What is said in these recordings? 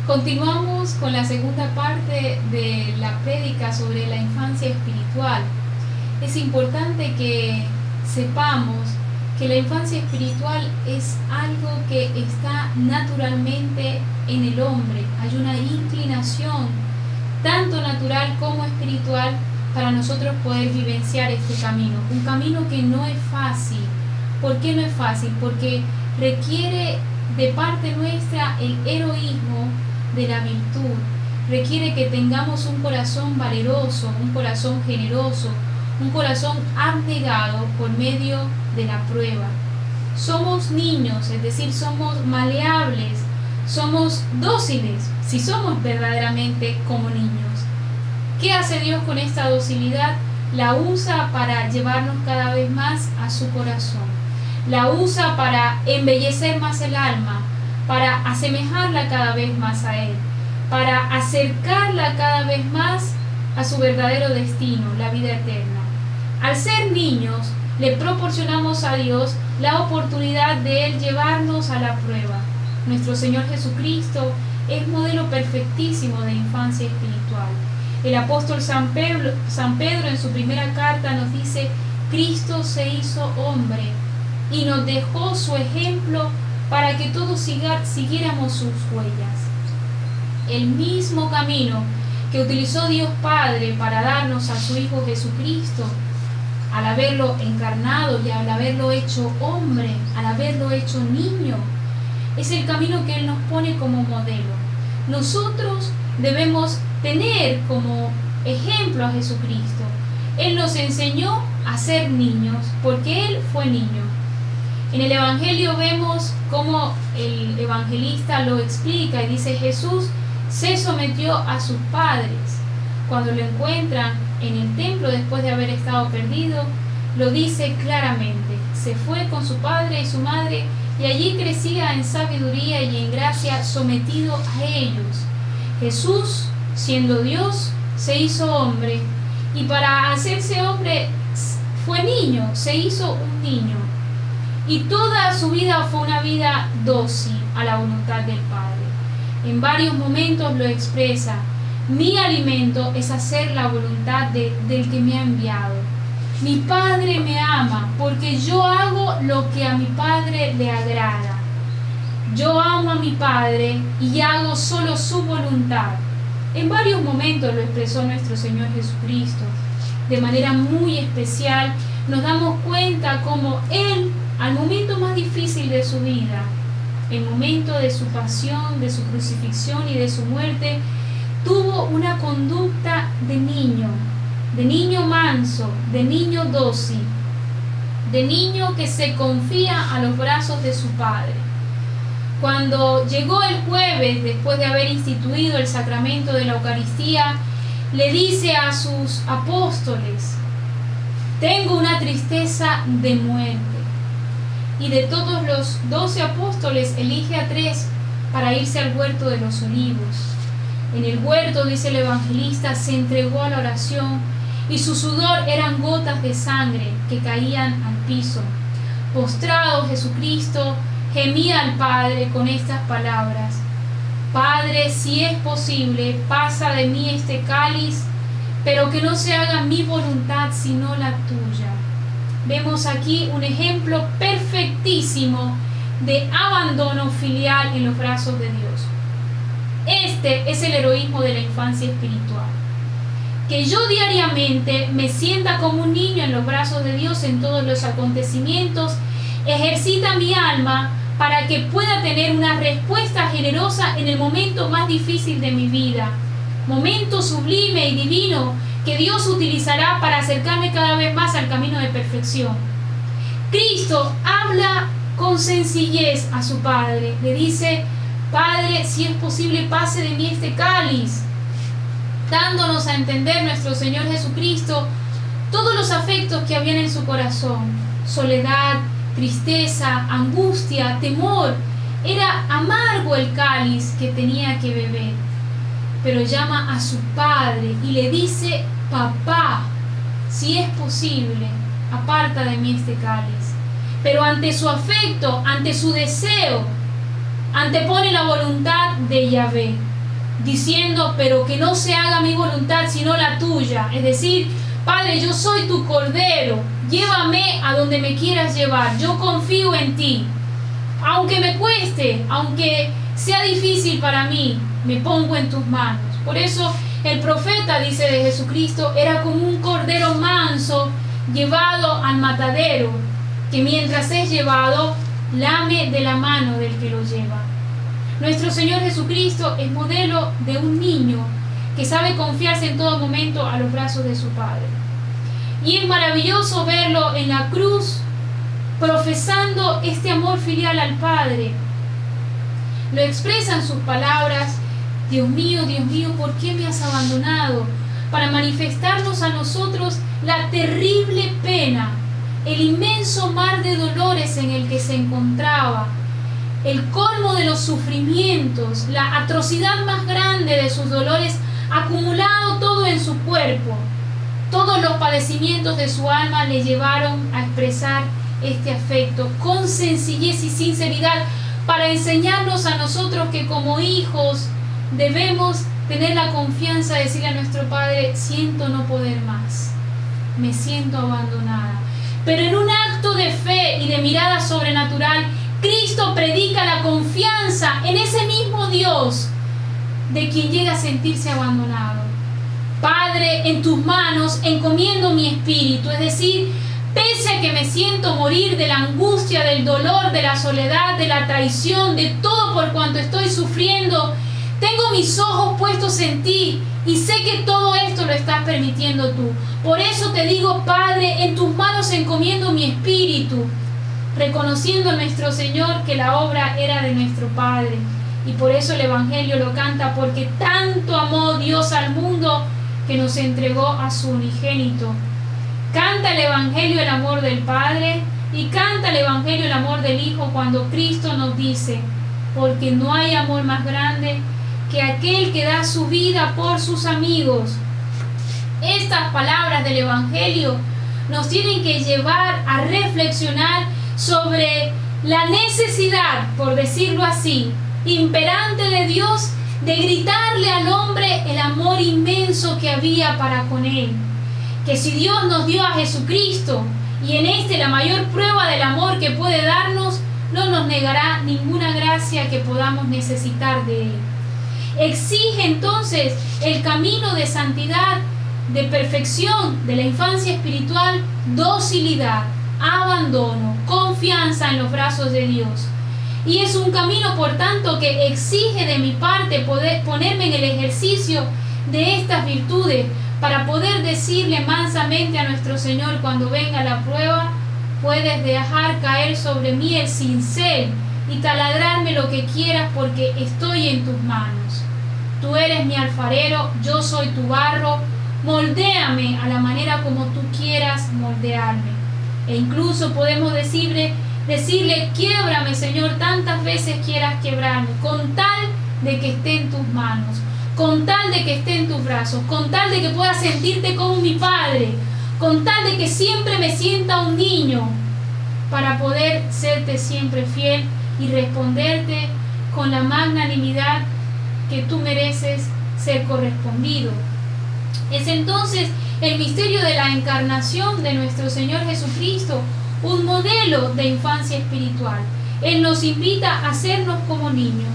Continuamos con la segunda parte de la prédica sobre la infancia espiritual. Es importante que sepamos que la infancia espiritual es algo que está naturalmente en el hombre. Hay una inclinación, tanto natural como espiritual, para nosotros poder vivenciar este camino. Un camino que no es fácil. ¿Por qué no es fácil? Porque requiere de parte nuestra el heroísmo de la virtud. Requiere que tengamos un corazón valeroso, un corazón generoso, un corazón abnegado por medio de la prueba. Somos niños, es decir, somos maleables, somos dóciles, si somos verdaderamente como niños. ¿Qué hace Dios con esta docilidad? La usa para llevarnos cada vez más a su corazón. La usa para embellecer más el alma, para asemejarla cada vez más a Él, para acercarla cada vez más a su verdadero destino, la vida eterna. Al ser niños, le proporcionamos a Dios la oportunidad de Él llevarnos a la prueba. Nuestro Señor Jesucristo es modelo perfectísimo de infancia espiritual. El apóstol San Pedro en su primera carta nos dice: Cristo se hizo hombre y nos dejó su ejemplo para que todos siguiéramos sus huellas. El mismo camino que utilizó Dios Padre para darnos a su Hijo Jesucristo, al haberlo encarnado y al haberlo hecho hombre, al haberlo hecho niño, es el camino que Él nos pone como modelo. Nosotros debemos tener como ejemplo a Jesucristo. Él nos enseñó a ser niños, porque Él fue niño. En el Evangelio vemos cómo el evangelista lo explica y dice: Jesús se sometió a sus padres. Cuando lo encuentran en el templo después de haber estado perdido, lo dice claramente. Se fue con su padre y su madre y allí crecía en sabiduría y en gracia, sometido a ellos. Jesús, siendo Dios, se hizo hombre, y para hacerse hombre fue niño, se hizo un niño. Y toda su vida fue una vida dócil a la voluntad del Padre. En varios momentos lo expresa: mi alimento es hacer la voluntad del que me ha enviado. Mi Padre me ama porque yo hago lo que a mi Padre le agrada. Yo amo a mi Padre y hago solo su voluntad. En varios momentos lo expresó nuestro Señor Jesucristo. De manera muy especial nos damos cuenta cómo Él, al momento más difícil de su vida, el momento de su pasión, de su crucifixión y de su muerte, tuvo una conducta de niño manso, de niño dócil, de niño que se confía a los brazos de su Padre. Cuando llegó el jueves, después de haber instituido el sacramento de la Eucaristía, le dice a sus apóstoles: tengo una tristeza de muerte. Y de todos los 12 apóstoles elige a 3 para irse al huerto de los olivos. En el huerto, dice el evangelista, se entregó a la oración y su sudor eran gotas de sangre que caían al piso. Postrado, Jesucristo gemía al Padre con estas palabras: Padre, si es posible, pasa de mí este cáliz, pero que no se haga mi voluntad sino la tuya. Vemos aquí un ejemplo perfectísimo de abandono filial en los brazos de Dios. Este es el heroísmo de la infancia espiritual. Que yo diariamente me sienta como un niño en los brazos de Dios en todos los acontecimientos, ejercita mi alma para que pueda tener una respuesta generosa en el momento más difícil de mi vida. Momento sublime y divino que Dios utilizará para acercarme cada vez más al camino de perfección. Cristo habla con sencillez a su Padre. Le dice: Padre, si es posible, pase de mí este cáliz. Dándonos a entender nuestro Señor Jesucristo todos los afectos que habían en su corazón: soledad, tristeza, angustia, temor. Era amargo el cáliz que tenía que beber. Pero llama a su Padre y le dice: Papá, si es posible, aparta de mí este cáliz. Pero ante su afecto, ante su deseo, antepone la voluntad de Yahvé. diciendo, pero que no se haga mi voluntad sino la tuya. Es decir, Padre, yo soy tu cordero, llévame a donde me quieras llevar, yo confío en ti. Aunque me cueste, aunque sea difícil para mí, me pongo en tus manos. Por eso el profeta dice de Jesucristo, era como un cordero manso llevado al matadero, que mientras es llevado, lame de la mano del que lo lleva. Nuestro Señor Jesucristo es modelo de un niño que sabe confiarse en todo momento a los brazos de su Padre. Y es maravilloso verlo en la cruz, profesando este amor filial al Padre. Lo expresa en sus palabras, Dios mío, ¿por qué me has abandonado? Para manifestarnos a nosotros la terrible pena, el inmenso mar de dolores en el que se encontraba, el colmo de los sufrimientos, la atrocidad más grande de sus dolores, acumulado todo en su cuerpo. Todos los padecimientos de su alma le llevaron a expresar este afecto con sencillez y sinceridad, para enseñarnos a nosotros que como hijos debemos tener la confianza de decirle a nuestro Padre, siento no poder más, me siento abandonada. Pero en un acto de fe y de mirada sobrenatural, Cristo predica la confianza en ese mismo Dios de quien llega a sentirse abandonado. Padre, en tus manos encomiendo mi espíritu, es decir, pese a que me siento morir de la angustia, del dolor, de la soledad, de la traición, de todo por cuanto estoy sufriendo, tengo mis ojos puestos en ti y sé que todo esto lo estás permitiendo tú. Por eso te digo, Padre, en tus manos encomiendo mi espíritu, reconociendo a nuestro Señor que la obra era de nuestro Padre. Y por eso el Evangelio lo canta, porque tanto amó Dios al mundo que nos entregó a su unigénito. Canta el Evangelio el amor del Padre y canta el Evangelio el amor del Hijo cuando Cristo nos dice, porque no hay amor más grande que aquel que da su vida por sus amigos. Estas palabras del Evangelio nos tienen que llevar a reflexionar sobre la necesidad, por decirlo así, imperante de Dios de gritarle al hombre el amor inmenso que había para con él. Que si Dios nos dio a Jesucristo y en este la mayor prueba del amor que puede darnos, no nos negará ninguna gracia que podamos necesitar de él. Exige entonces el camino de santidad, de perfección de la infancia espiritual, docilidad, abandono, confianza en los brazos de Dios. Y es un camino, por tanto, que exige de mi parte poder ponerme en el ejercicio de estas virtudes para poder decirle mansamente a nuestro Señor cuando venga la prueba, puedes dejar caer sobre mí el cincel y taladrarme lo que quieras porque estoy en tus manos. Tú eres mi alfarero, yo soy tu barro, moldéame a la manera como tú quieras moldearme. E incluso podemos decirle, quiébrame, Señor, tantas veces quieras quebrarme, con tal de que esté en tus manos, con tal de que esté en tus brazos, con tal de que pueda sentirte como mi Padre, con tal de que siempre me sienta un niño, para poder serte siempre fiel y responderte con la magnanimidad que tú mereces ser correspondido. Es entonces el misterio de la encarnación de nuestro Señor Jesucristo, un modelo de infancia espiritual. Él nos invita a hacernos como niños.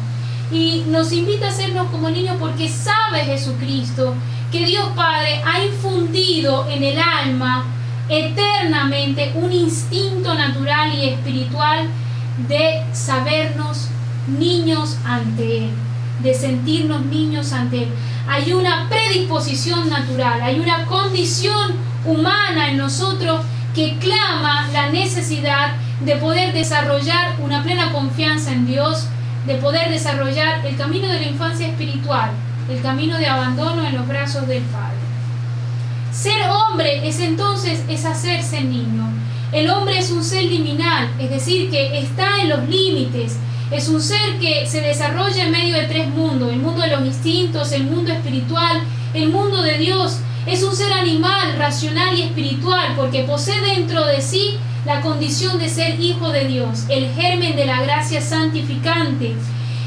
Y nos invita a hacernos como niños porque sabe Jesucristo que Dios Padre ha infundido en el alma eternamente un instinto natural y espiritual de sabernos niños ante Él, de sentirnos niños ante Él. Hay una predisposición natural, hay una condición humana en nosotros que clama la necesidad de poder desarrollar una plena confianza en Dios, de poder desarrollar el camino de la infancia espiritual, el camino de abandono en los brazos del Padre. Ser hombre es entonces hacerse niño. El hombre es un ser liminal, es decir, que está en los límites. Es un ser que se desarrolla en medio de tres mundos: el mundo de los instintos, el mundo espiritual, el mundo de Dios. Es un ser animal, racional y espiritual, porque posee dentro de sí la condición de ser hijo de Dios, el germen de la gracia santificante.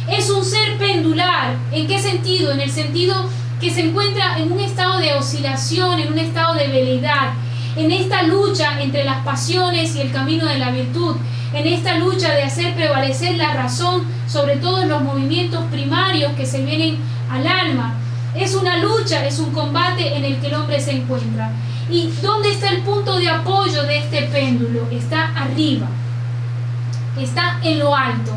Es un ser pendular. ¿En qué sentido? En el sentido que se encuentra en un estado de oscilación, en un estado de veleidad, en esta lucha entre las pasiones y el camino de la virtud, en esta lucha de hacer prevalecer la razón sobre todos los movimientos primarios que se vienen al alma. Es una lucha, es un combate en el que el hombre se encuentra. ¿Y dónde está el punto de apoyo de este péndulo? Está arriba, está en lo alto,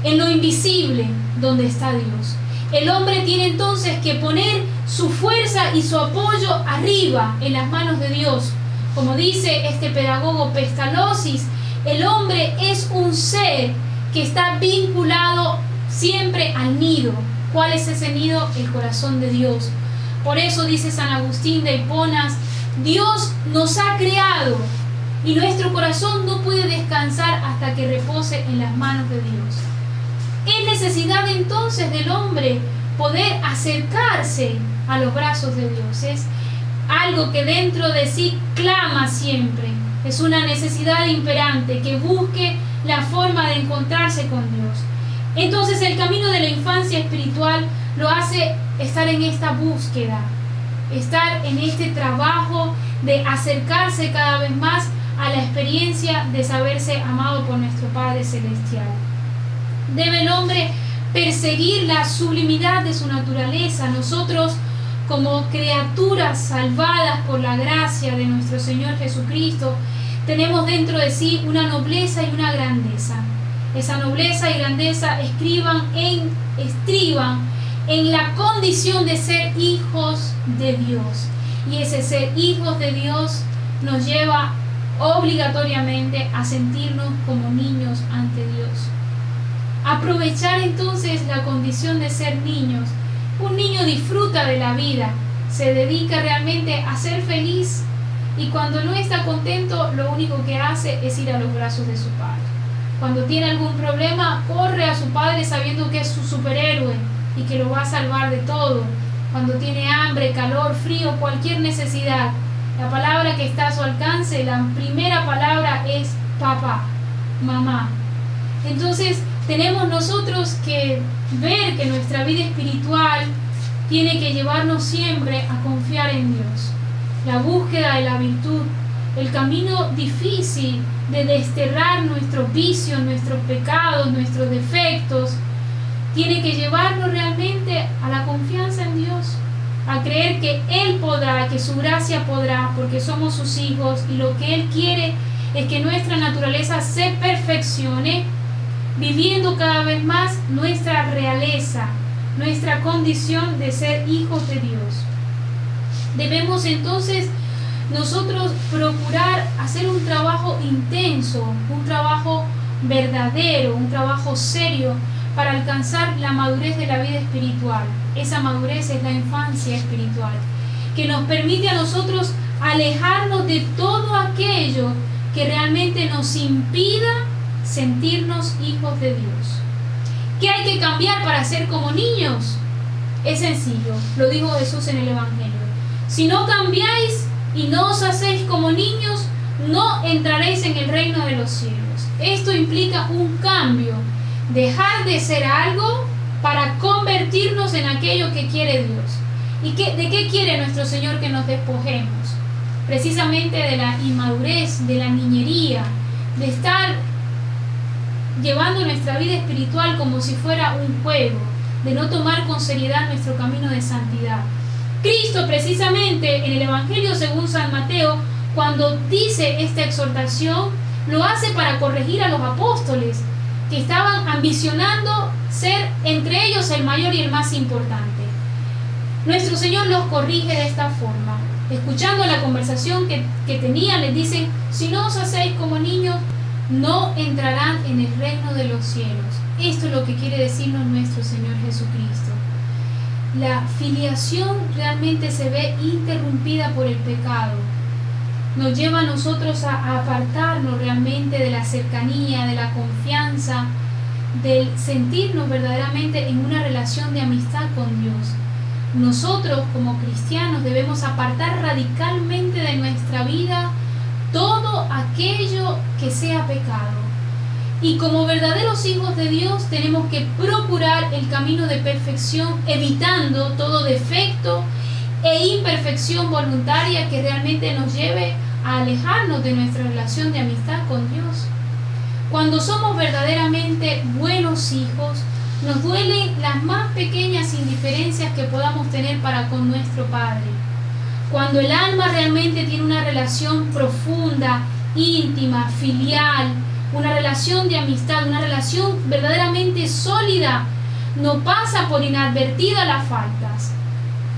en lo invisible, donde está Dios. El hombre tiene entonces que poner su fuerza y su apoyo arriba, en las manos de Dios. Como dice este pedagogo Pestalozzi, el hombre es un ser que está vinculado siempre al nido. ¿Cuál es ese nido? El corazón de Dios. Por eso dice San Agustín de Hiponas, Dios nos ha creado y nuestro corazón no puede descansar hasta que repose en las manos de Dios. Es necesidad entonces del hombre poder acercarse a los brazos de Dios. Es algo que dentro de sí clama siempre. Es una necesidad imperante que busque la forma de encontrarse con Dios. Entonces el camino de la infancia espiritual lo hace estar en esta búsqueda, estar en este trabajo de acercarse cada vez más a la experiencia de saberse amado por nuestro Padre Celestial. Debe el hombre perseguir la sublimidad de su naturaleza. Nosotros, como criaturas salvadas por la gracia de nuestro Señor Jesucristo, tenemos dentro de sí una nobleza y una grandeza. Esa nobleza y grandeza estriban en la condición de ser hijos de Dios. Y ese ser hijos de Dios nos lleva obligatoriamente a sentirnos como niños ante Dios. Aprovechar entonces la condición de ser niños. Un niño disfruta de la vida, se dedica realmente a ser feliz y cuando no está contento lo único que hace es ir a los brazos de su padre. Cuando tiene algún problema corre a su padre sabiendo que es su superhéroe y que lo va a salvar de todo. Cuando tiene hambre, calor, frío, cualquier necesidad, la palabra que está a su alcance, la primera palabra es papá, mamá. Entonces tenemos nosotros que ver que nuestra vida espiritual tiene que llevarnos siempre a confiar en Dios. La búsqueda de la virtud, el camino difícil de desterrar nuestros vicios, nuestros pecados, nuestros defectos, tiene que llevarnos realmente a la confianza en Dios, a creer que Él podrá, que su gracia podrá, porque somos sus hijos y lo que Él quiere es que nuestra naturaleza se perfeccione, viviendo cada vez más nuestra realeza, nuestra condición de ser hijos de Dios. Debemos entonces nosotros procurar hacer un trabajo intenso, un trabajo verdadero, un trabajo serio para alcanzar la madurez de la vida espiritual. Esa madurez es la infancia espiritual, que nos permite a nosotros alejarnos de todo aquello que realmente nos impida sentirnos hijos de Dios. ¿Qué hay que cambiar para ser como niños? Es sencillo, lo dijo Jesús en el Evangelio. Si no cambiáis y no os hacéis como niños, no entraréis en el reino de los cielos. Esto implica un cambio, dejar de ser algo para convertirnos en aquello que quiere Dios. ¿Y de qué quiere nuestro Señor que nos despojemos? Precisamente de la inmadurez, de la niñería, de estar llevando nuestra vida espiritual como si fuera un juego, de no tomar con seriedad nuestro camino de santidad. Cristo precisamente en el Evangelio según San Mateo, cuando dice esta exhortación, lo hace para corregir a los apóstoles que estaban ambicionando ser entre ellos el mayor y el más importante. Nuestro Señor los corrige de esta forma. Escuchando la conversación que tenían, les dicen: si no os hacéis como niños, no entrarán en el reino de los cielos. Esto es lo que quiere decirnos nuestro Señor Jesucristo. La filiación realmente se ve interrumpida por el pecado. Nos lleva a nosotros a apartarnos realmente de la cercanía, de la confianza, del sentirnos verdaderamente en una relación de amistad con Dios. Nosotros como cristianos debemos apartar radicalmente de nuestra vida todo aquello que sea pecado. Y como verdaderos hijos de Dios tenemos que procurar el camino de perfección, evitando todo defecto e imperfección voluntaria que realmente nos lleve a alejarnos de nuestra relación de amistad con Dios. Cuando somos verdaderamente buenos hijos, nos duelen las más pequeñas indiferencias que podamos tener para con nuestro Padre. Cuando el alma realmente tiene una relación profunda, íntima, filial, una relación de amistad, una relación verdaderamente sólida, no pasa por inadvertidas las faltas,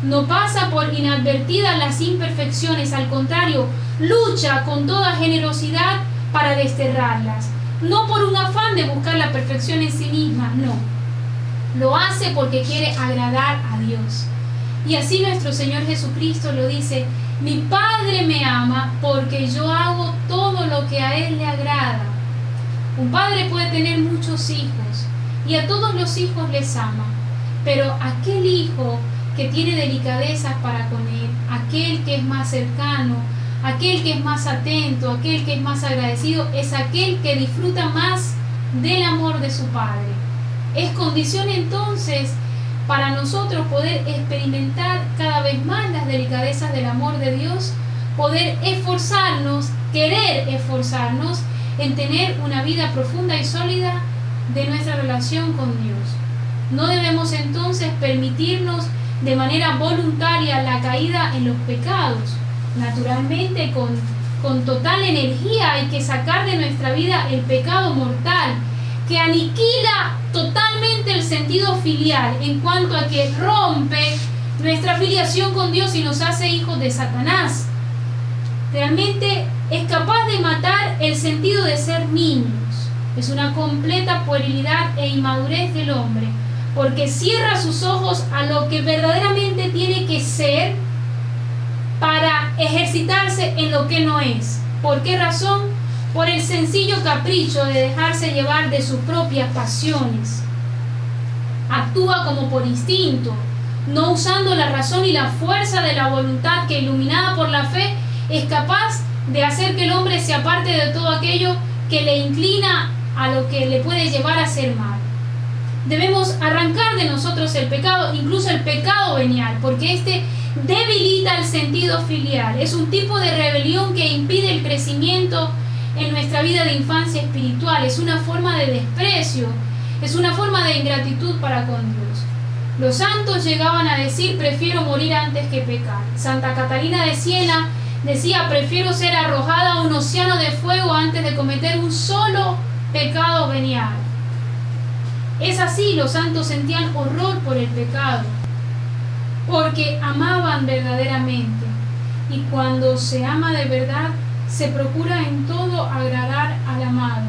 no pasa por inadvertidas las imperfecciones, al contrario, lucha con toda generosidad para desterrarlas, no por un afán de buscar la perfección en sí misma, no, lo hace porque quiere agradar a Dios. Y así nuestro Señor Jesucristo lo dice: mi Padre me ama porque yo hago todo lo que a Él le agrada. Un padre puede tener muchos hijos y a todos los hijos les ama, pero aquel hijo que tiene delicadezas para con él, aquel que es más cercano, aquel que es más atento, aquel que es más agradecido, es aquel que disfruta más del amor de su Padre. Es condición entonces para nosotros poder experimentar cada vez más las delicadezas del amor de Dios, poder esforzarnos, querer esforzarnos en tener una vida profunda y sólida de nuestra relación con Dios. No debemos entonces permitirnos de manera voluntaria la caída en los pecados. Naturalmente, con total energía hay que sacar de nuestra vida el pecado mortal, que aniquila totalmente el sentido filial en cuanto a que rompe nuestra filiación con Dios y nos hace hijos de Satanás. Realmente es capaz de matar el sentido de ser niños. Es una completa puerilidad e inmadurez del hombre, porque cierra sus ojos a lo que verdaderamente tiene que ser para ejercitarse en lo que no es. ¿Por qué razón? Por el sencillo capricho de dejarse llevar de sus propias pasiones. Actúa como por instinto, no usando la razón y la fuerza de la voluntad que, iluminada por la fe, es capaz de hacer que el hombre se aparte de todo aquello que le inclina a lo que le puede llevar a ser mal. Debemos arrancar de nosotros el pecado, incluso el pecado venial, porque este debilita el sentido filial. Es un tipo de rebelión que impide el crecimiento en nuestra vida de infancia espiritual. Es una forma de desprecio, es una forma de ingratitud para con Dios. Los santos llegaban a decir: prefiero morir antes que pecar. Santa Catalina de Siena decía: prefiero ser arrojada a un océano de fuego antes de cometer un solo pecado venial. Es así, los santos sentían horror por el pecado, porque amaban verdaderamente. Y cuando se ama de verdad, se procura en todo agradar al amado.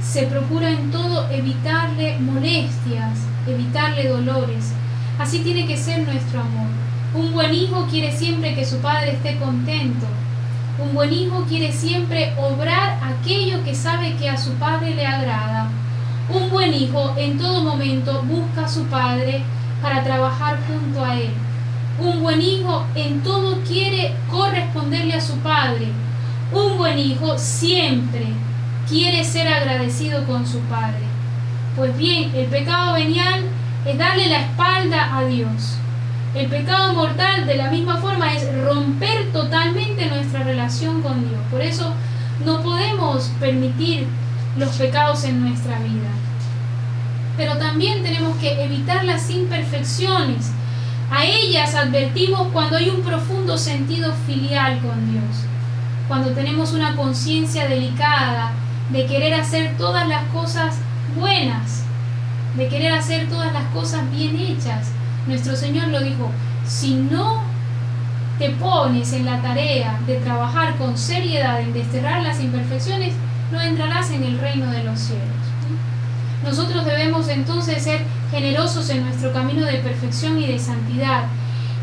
Se procura en todo evitarle molestias, evitarle dolores. Así tiene que ser nuestro amor. Un buen hijo quiere siempre que su padre esté contento. Un buen hijo quiere siempre obrar aquello que sabe que a su padre le agrada. Un buen hijo en todo momento busca a su padre para trabajar junto a él. Un buen hijo en todo quiere corresponderle a su padre. Un buen hijo siempre quiere ser agradecido con su padre. Pues bien, el pecado venial es darle la espalda a Dios. El pecado mortal, de la misma forma, es romper totalmente nuestra relación con Dios. Por eso no podemos permitir los pecados en nuestra vida. Pero también tenemos que evitar las imperfecciones. A ellas advertimos cuando hay un profundo sentido filial con Dios, cuando tenemos una conciencia delicada de querer hacer todas las cosas buenas, de querer hacer todas las cosas bien hechas. Nuestro Señor lo dijo: si no te pones en la tarea de trabajar con seriedad en desterrar las imperfecciones, no entrarás en el reino de los cielos. Nosotros debemos entonces ser generosos en nuestro camino de perfección y de santidad.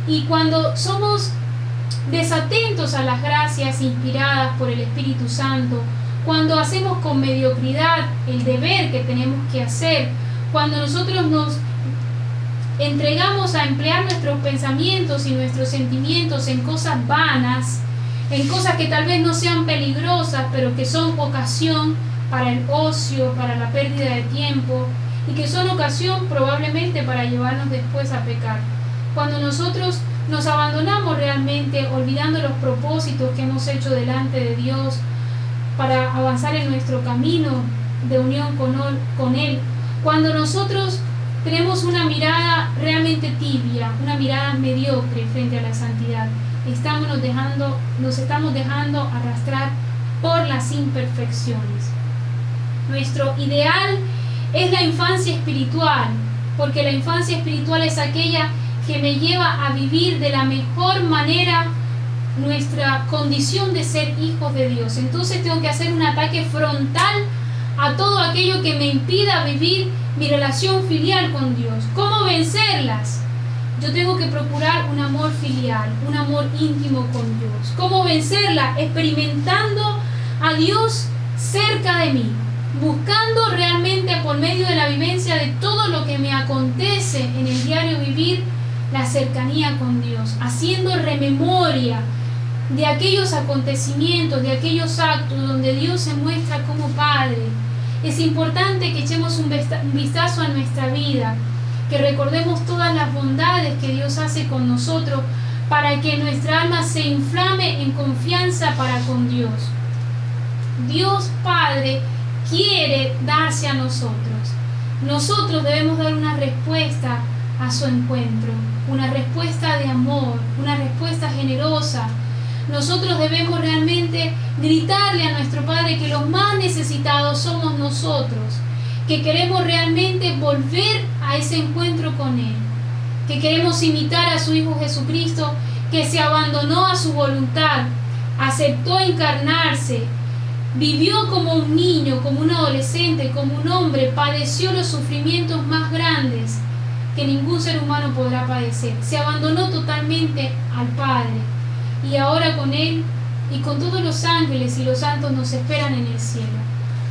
Y cuando somos desatentos a las gracias inspiradas por el Espíritu Santo, cuando hacemos con mediocridad el deber que tenemos que hacer, cuando nosotros nos entregamos a emplear nuestros pensamientos y nuestros sentimientos en cosas vanas, en cosas que tal vez no sean peligrosas, pero que son ocasión para el ocio, para la pérdida de tiempo, y que son ocasión probablemente para llevarnos después a pecar. Cuando nosotros nos abandonamos realmente, olvidando los propósitos que hemos hecho delante de Dios para avanzar en nuestro camino de unión con Él, cuando nosotros tenemos una mirada realmente tibia, una mirada mediocre frente a la santidad, nos estamos dejando arrastrar por las imperfecciones. Nuestro ideal es la infancia espiritual, porque la infancia espiritual es aquella que me lleva a vivir de la mejor manera nuestra condición de ser hijos de Dios. Entonces tengo que hacer un ataque frontal a todo aquello que me impida vivir mi relación filial con Dios. ¿Cómo vencerlas? Yo tengo que procurar un amor filial, un amor íntimo con Dios. ¿Cómo vencerla? Experimentando a Dios cerca de mí, buscando realmente por medio de la vivencia de todo lo que me acontece en el diario vivir, la cercanía con Dios, haciendo rememoria de aquellos acontecimientos, de aquellos actos donde Dios se muestra como Padre. Es importante que echemos un vistazo a nuestra vida, que recordemos todas las bondades que Dios hace con nosotros para que nuestra alma se inflame en confianza para con Dios. Dios Padre quiere darse a nosotros. Nosotros debemos dar una respuesta a su encuentro, una respuesta de amor, una respuesta generosa. Nosotros debemos realmente gritarle a nuestro Padre que los más necesitados somos nosotros, que queremos realmente volver a ese encuentro con Él, que queremos imitar a su Hijo Jesucristo, que se abandonó a su voluntad, aceptó encarnarse, vivió como un niño, como un adolescente, como un hombre, padeció los sufrimientos más grandes que ningún ser humano podrá padecer. Se abandonó totalmente al Padre, y ahora con Él y con todos los ángeles y los santos nos esperan en el cielo.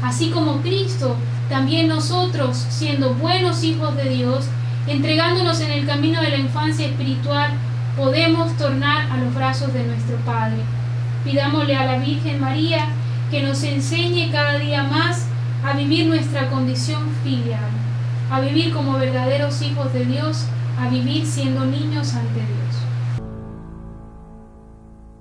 Así como Cristo, también nosotros, siendo buenos hijos de Dios, entregándonos en el camino de la infancia espiritual, podemos tornar a los brazos de nuestro Padre. Pidámosle a la Virgen María que nos enseñe cada día más a vivir nuestra condición filial, a vivir como verdaderos hijos de Dios, a vivir siendo niños ante Dios.